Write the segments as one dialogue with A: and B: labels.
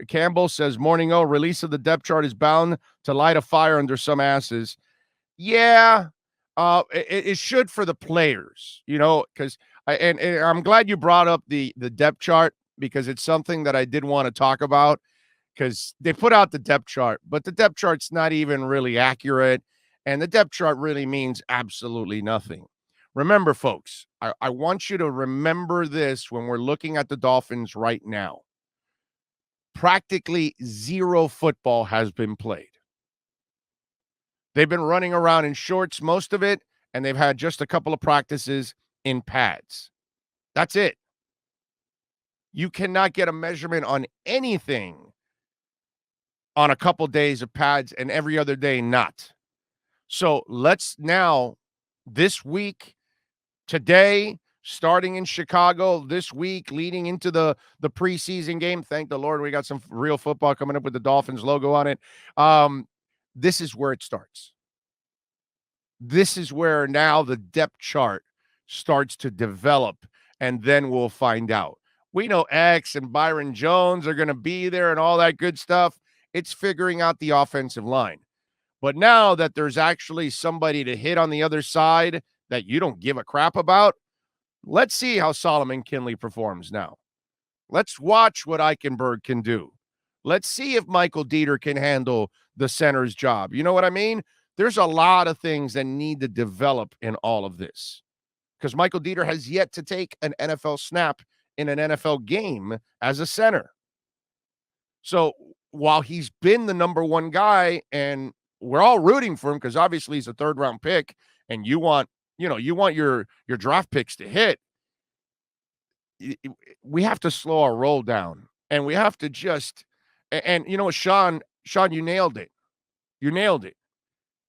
A: Campbell says, Morning O, release of the depth chart is bound to light a fire under some asses. Yeah, it should for the players, because and I'm glad you brought up the depth chart because it's something that I did want to talk about because they put out the depth chart, but the depth chart's not even really accurate, and the depth chart really means absolutely nothing. Remember, folks, I want you to remember this when we're looking at the Dolphins right now. Practically zero football has been played. They've been running around in shorts, most of it, and they've had just a couple of practices in pads. That's it. You cannot get a measurement on anything on a couple days of pads and every other day not. So let's now, this week, today, starting in Chicago, this week, leading into the preseason game. Thank the Lord we got some real football coming up with the Dolphins logo on it. This is where it starts. This is where now the depth chart starts to develop, and then we'll find out. We know X and Byron Jones are going to be there and all that good stuff. It's figuring out the offensive line. But now that there's actually somebody to hit on the other side that you don't give a crap about, let's see how Solomon Kinley performs now. Let's watch what Eichenberg can do. Let's see if Michael Dieter can handle the center's job. You know what I mean? There's a lot of things that need to develop in all of this because Michael Dieter has yet to take an NFL snap in an NFL game as a center. So while he's been the number one guy and we're all rooting for him because obviously he's a third-round pick and you want your draft picks to hit, we have to slow our roll down and we have to just and you know what, Sean, you nailed it. You nailed it.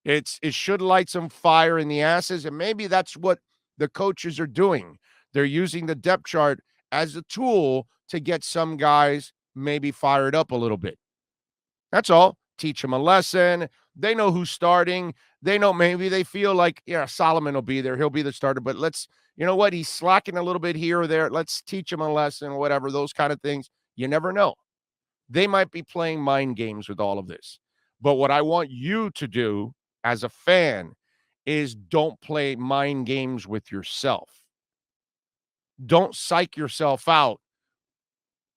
A: It should light some fire in the asses, and maybe that's what the coaches are doing. They're using the depth chart as a tool to get some guys maybe fired up a little bit. That's all. Teach them a lesson. They know who's starting. They know maybe they feel like, yeah, Solomon will be there. He'll be the starter, but you know what? He's slacking a little bit here or there. Let's teach him a lesson, whatever, those kind of things. You never know. They might be playing mind games with all of this. But what I want you to do as a fan is don't play mind games with yourself. Don't psych yourself out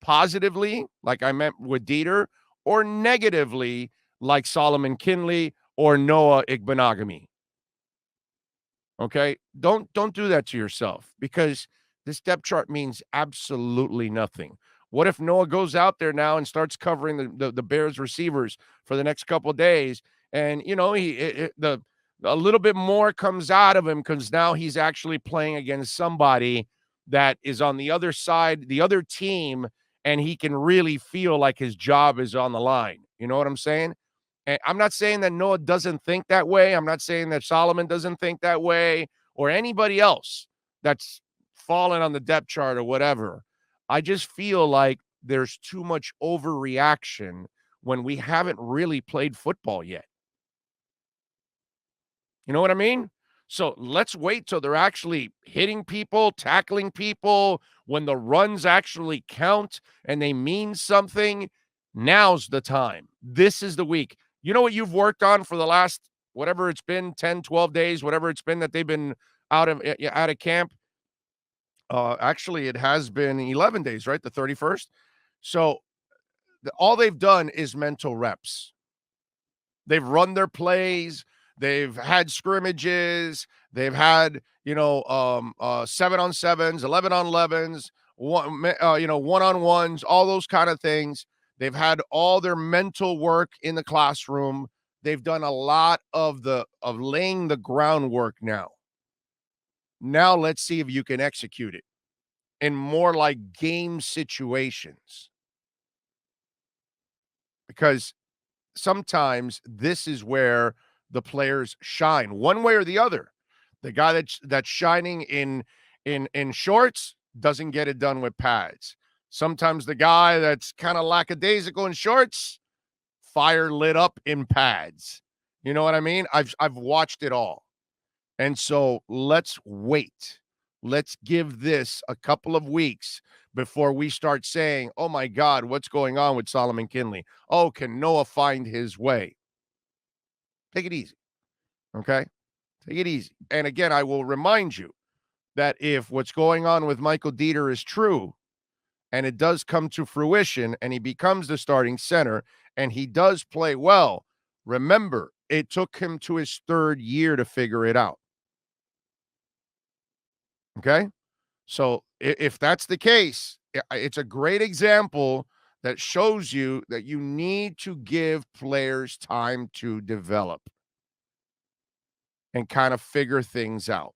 A: positively, like I meant with Dieter, or negatively, like Solomon Kinley or Noah Igbenogany. Okay? Don't do that to yourself because this depth chart means absolutely nothing. What if Noah goes out there now and starts covering the Bears receivers for the next couple of days, and a little bit more comes out of him because now he's actually playing against somebody that is on the other side, the other team, and he can really feel like his job is on the line. You know what I'm saying? And I'm not saying that Noah doesn't think that way. I'm not saying that Solomon doesn't think that way or anybody else that's fallen on the depth chart or whatever. I just feel like there's too much overreaction when we haven't really played football yet. You know what I mean? So let's wait till they're actually hitting people, tackling people, when the runs actually count and they mean something. Now's the time. This is the week. You know what you've worked on for the last, whatever it's been, 10, 12 days, whatever it's been that they've been out of camp? Actually, it has been 11 days, right? The 31st. So all they've done is mental reps. They've run their plays. They've had scrimmages. They've had, 7-on-7s, 11-on-11s, one-on-ones, all those kind of things. They've had all their mental work in the classroom. They've done a lot of laying the groundwork now. Now let's see if you can execute it in more like game situations. Because sometimes this is where the players shine one way or the other. The guy that's shining in shorts doesn't get it done with pads. Sometimes the guy that's kind of lackadaisical in shorts, fire lit up in pads. You know what I mean? I've watched it all. And so let's wait. Let's give this a couple of weeks before we start saying, oh my God, what's going on with Solomon Kinley? Oh, can Noah find his way? Take it easy. Okay. Take it easy. And again, I will remind you that if what's going on with Michael Dieter is true, and it does come to fruition, and he becomes the starting center, and he does play well, remember, it took him to his third year to figure it out. Okay? So if that's the case, it's a great example that shows you that you need to give players time to develop and kind of figure things out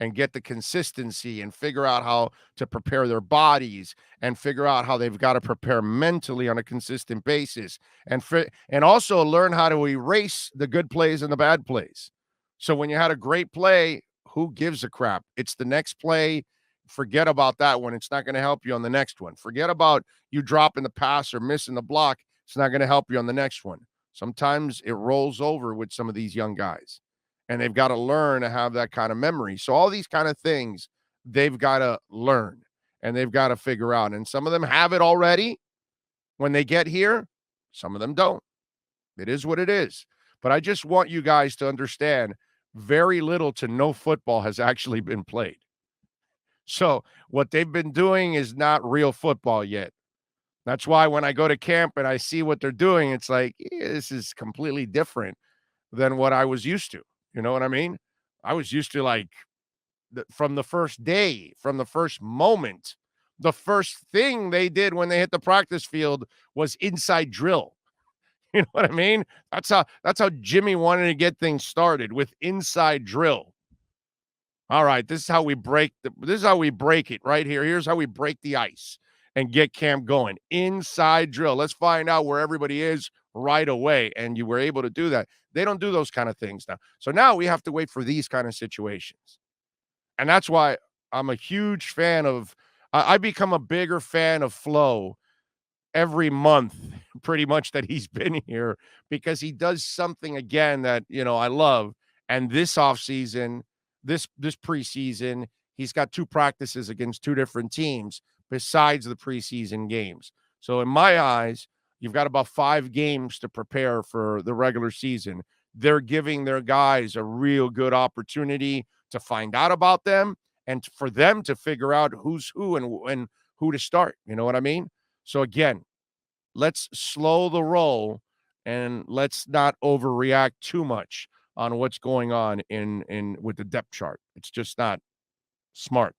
A: and get the consistency and figure out how to prepare their bodies and figure out how they've got to prepare mentally on a consistent basis and also learn how to erase the good plays and the bad plays. So when you had a great play, who gives a crap? It's the next play. Forget about that one. It's not going to help you on the next one. Forget about you dropping the pass or missing the block. It's not going to help you on the next one. Sometimes it rolls over with some of these young guys, and they've got to learn to have that kind of memory. So all these kind of things they've got to learn and they've got to figure out. And some of them have it already when they get here. Some of them don't. It is what it is. But I just want you guys to understand very little to no football has actually been played. So what they've been doing is not real football yet. That's why when I go to camp and I see what they're doing, it's like, this is completely different than what I was used to. You know what I mean? I was used to like from the first day, from the first moment, the first thing they did when they hit the practice field was inside drill. You know what I mean? That's how Jimmy wanted to get things started, with inside drill. All right, this is how we break it right here. Here's how we break the ice and get camp going. Inside drill. Let's find out where everybody is right away. And you were able to do that. They don't do those kind of things now. So now we have to wait for these kind of situations. And that's why I'm a huge fan of I become a bigger fan of Flo every month, pretty much, that he's been here, because he does something again that, I love. And this offseason, this preseason, he's got 2 practices against 2 different teams besides the preseason games. So in my eyes, you've got about 5 games to prepare for the regular season. They're giving their guys a real good opportunity to find out about them and for them to figure out who's who and who to start. You know what I mean? So again, let's slow the roll and let's not overreact too much on what's going on in with the depth chart. It's just not smart.